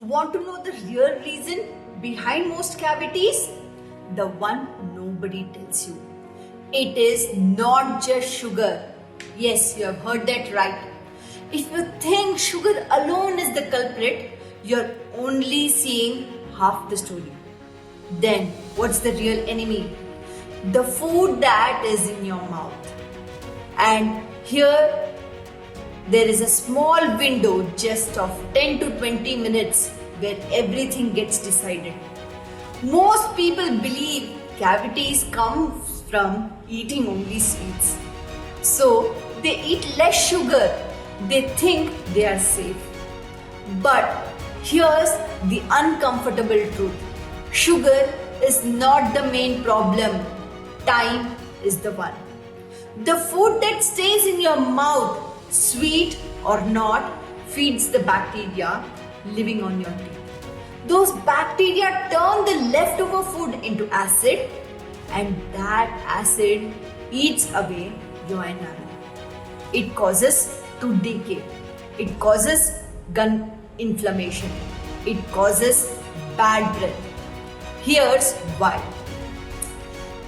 Want to know the real reason behind most cavities? The one nobody tells you. It is not just sugar. Yes, you have heard that right. If you think sugar alone is the culprit, you're only seeing half the story. Then, what's the real enemy? The food that is in your mouth. And here, there is a small window just of 10 to 20 minutes where everything gets decided. Most people believe cavities come from eating only sweets. So they eat less sugar. They think they are safe. But here's the uncomfortable truth. Sugar is not the main problem. Time is the one. The food that stays in your mouth, sweet or not, feeds the bacteria living on your teeth. Those bacteria turn the leftover food into acid, and that acid eats away your enamel. It causes tooth decay. It causes gum inflammation. It causes bad breath. Here's why.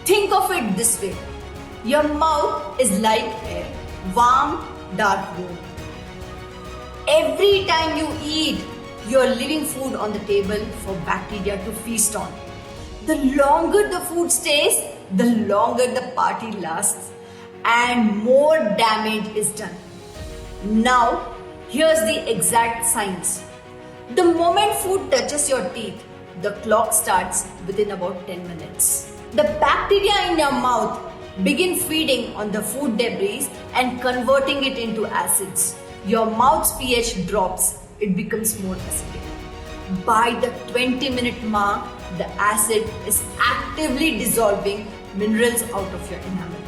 Think of it this way. Your mouth is like a warm, dark room. Every time you eat, you're leaving food on the table for bacteria to feast on. The longer the food stays, the longer the party lasts and more damage is done. Now, here's the exact science. The moment food touches your teeth, the clock starts within about 10 minutes. The bacteria in your mouth begin feeding on the food debris and converting it into acids. Your mouth's pH drops. It becomes more acidic. By the 20-minute mark, the acid is actively dissolving minerals out of your enamel,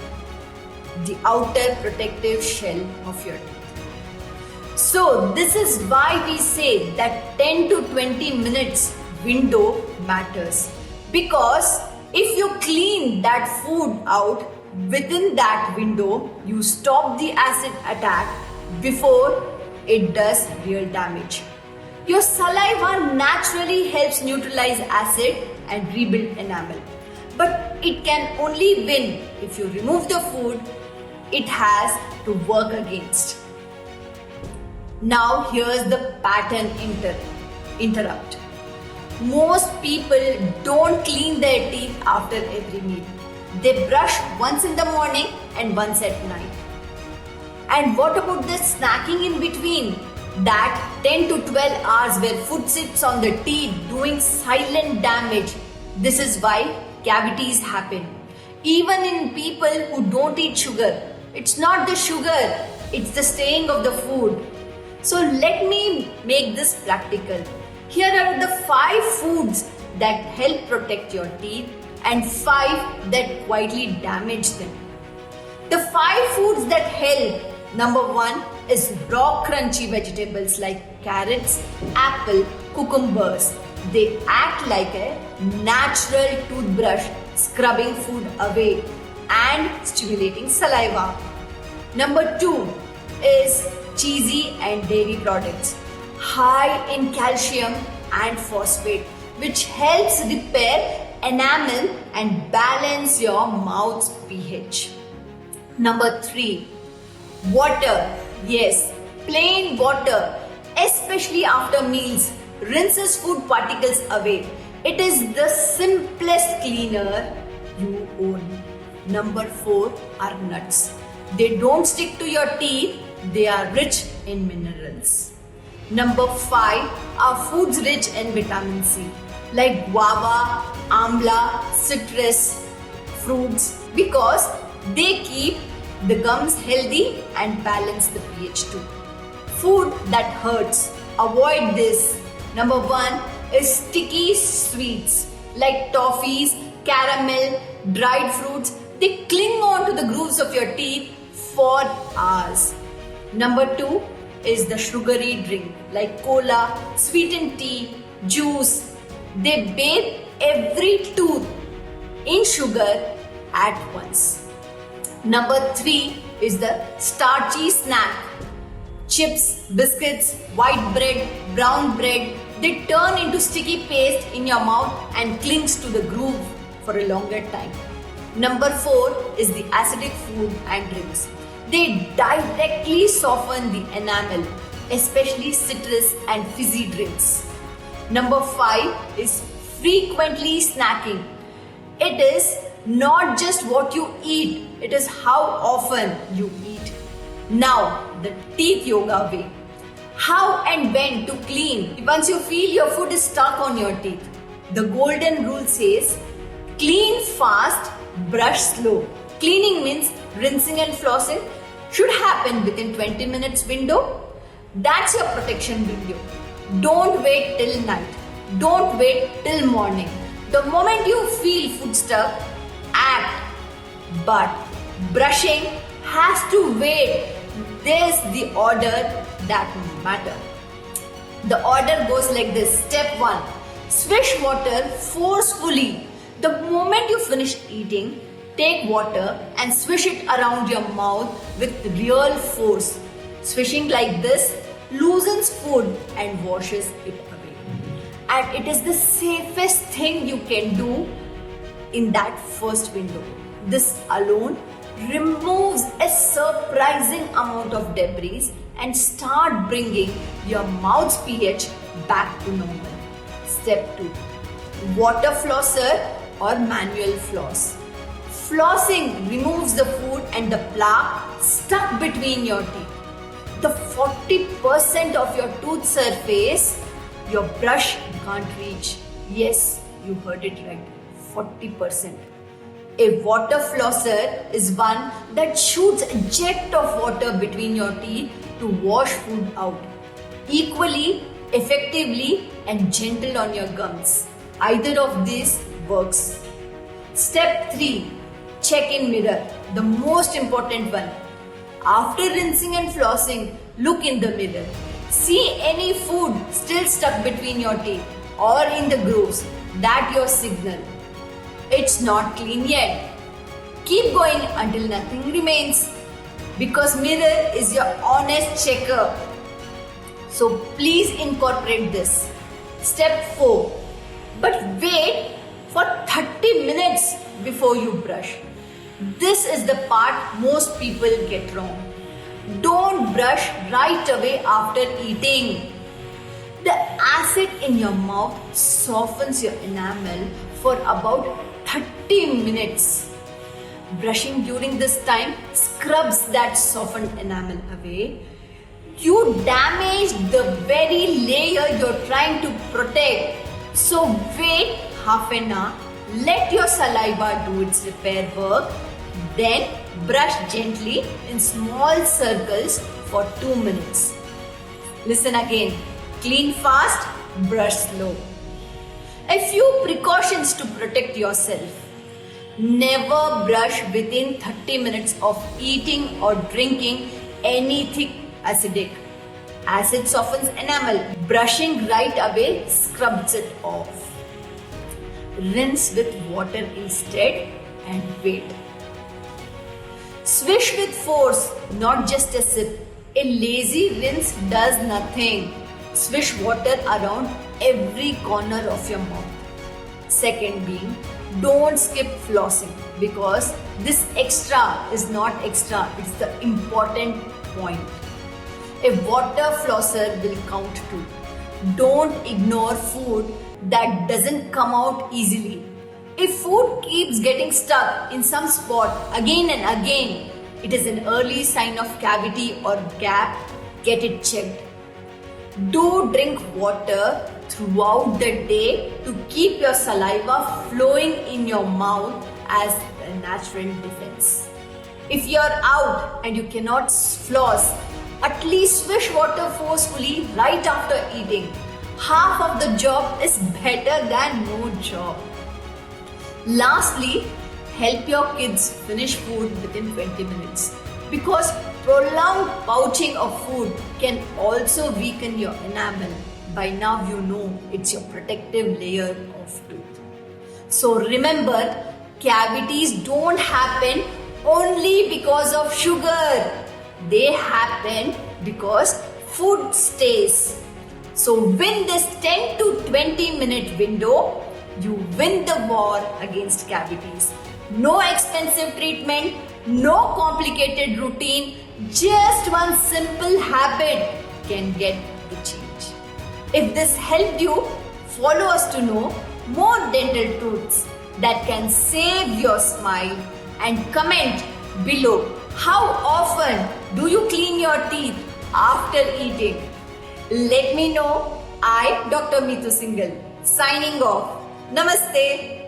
the outer protective shell of your teeth. So this is why we say that 10 to 20 minutes window matters. Because if you clean that food out within that window, you stop the acid attack before it does real damage. Your saliva naturally helps neutralize acid and rebuild enamel. But it can only win if you remove the food it has to work against. Now here's the pattern interrupt. Most people don't clean their teeth after every meal. They brush once in the morning and once at night. And what about the snacking in between? That 10 to 12 hours where food sits on the teeth doing silent damage. This is why cavities happen. Even in people who don't eat sugar. It's not the sugar, it's the staying of the food. So let me make this practical. Here are the 5 foods that help protect your teeth and 5 that quietly damage them. The 5 foods that help. Number 1 is raw crunchy vegetables like carrots, apple, cucumbers. They act like a natural toothbrush, scrubbing food away and stimulating saliva. Number 2 is cheesy and dairy products, high in calcium and phosphate, which helps repair enamel and balance your mouth's pH. Number 3, water. Yes, plain water, especially after meals, rinses food particles away. It is the simplest cleaner you own. Number 4 are nuts. They don't stick to your teeth. They are rich in minerals. Number 5 are foods rich in vitamin C, like guava, amla, citrus, fruits, because they keep the gums healthy and balance the pH too. Food that hurts. Avoid this. Number 1 is sticky sweets like toffees, caramel, dried fruits. They cling on to the grooves of your teeth for hours. Number 2 is the sugary drink like cola, sweetened tea, juice. They bathe every tooth in sugar at once. Number 3 is the starchy snack. Chips, biscuits, white bread, brown bread. They turn into sticky paste in your mouth and clings to the groove for a longer time. Number 4 is the acidic food and drinks. They directly soften the enamel, especially citrus and fizzy drinks. Number 5 is frequently snacking. It is not just what you eat, it is how often you eat. Now, the teeth yoga way. How and when to clean once you feel your food is stuck on your teeth. The golden rule says, clean fast, brush slow. Cleaning means rinsing and flossing should happen within 20 minutes window. That's your protection window. Don't wait till night. Don't wait till morning. The moment you feel food stuck, act. But brushing has to wait. There's the order that matter. The order goes like this. Step 1. Swish water forcefully. The moment you finish eating, take water and swish it around your mouth with real force. Swishing like this loosens food and washes it away. And it is the safest thing you can do in that first window. This alone removes a surprising amount of debris and start bringing your mouth's pH back to normal. Step 2. Water flosser or manual floss. Flossing removes the food and the plaque stuck between your teeth. The 40% of your tooth surface your brush can't reach. Yes, you heard it right. 40%. A water flosser is one that shoots a jet of water between your teeth to wash food out. Equally, effectively and gentle on your gums. Either of these works. Step 3. Check in mirror. The most important one. After rinsing and flossing, look in the mirror. See any food still stuck between your teeth or in the grooves. That's your signal. It's not clean yet. Keep going until nothing remains. Because mirror is your honest checker. So please incorporate this. Step 4. But wait for 30 minutes before you brush. This is the part most people get wrong. Don't brush right away after eating. The acid in your mouth softens your enamel for about 30 minutes. Brushing during this time scrubs that softened enamel away. You damage the very layer you're trying to protect. So wait half an hour, let your saliva do its repair work, then brush gently in small circles for 2 minutes. Listen again, clean fast, brush slow. A few precautions to protect yourself. Never brush within 30 minutes of eating or drinking anything acidic. Acid softens enamel. Brushing right away scrubs it off. Rinse with water instead and wait. Swish with force, not just a sip. A lazy rinse does nothing. Swish water around every corner of your mouth. Second being, don't skip flossing because this extra is not extra, it's the important point. A water flosser will count too. Don't ignore food that doesn't come out easily. If food keeps getting stuck in some spot again and again, it is an early sign of cavity or gap. Get it checked. Do drink water throughout the day to keep your saliva flowing in your mouth as a natural defense. If you're out and you cannot floss, at least swish water forcefully right after eating. Half of the job is better than no job. Lastly, help your kids finish food within 20 minutes because prolonged pouching of food can also weaken your enamel. By now you know it's your protective layer of tooth. So remember, cavities don't happen only because of sugar. They happen because food stays. So win this 10 to 20 minute window, you win the war against cavities. No expensive treatment, no complicated routine, just one simple habit can get the change. If this helped you, follow us to know more dental truths that can save your smile, and comment below how often do you clean your teeth after eating. Let me know. I, Dr. Meetu Singhal, signing off. Namaste.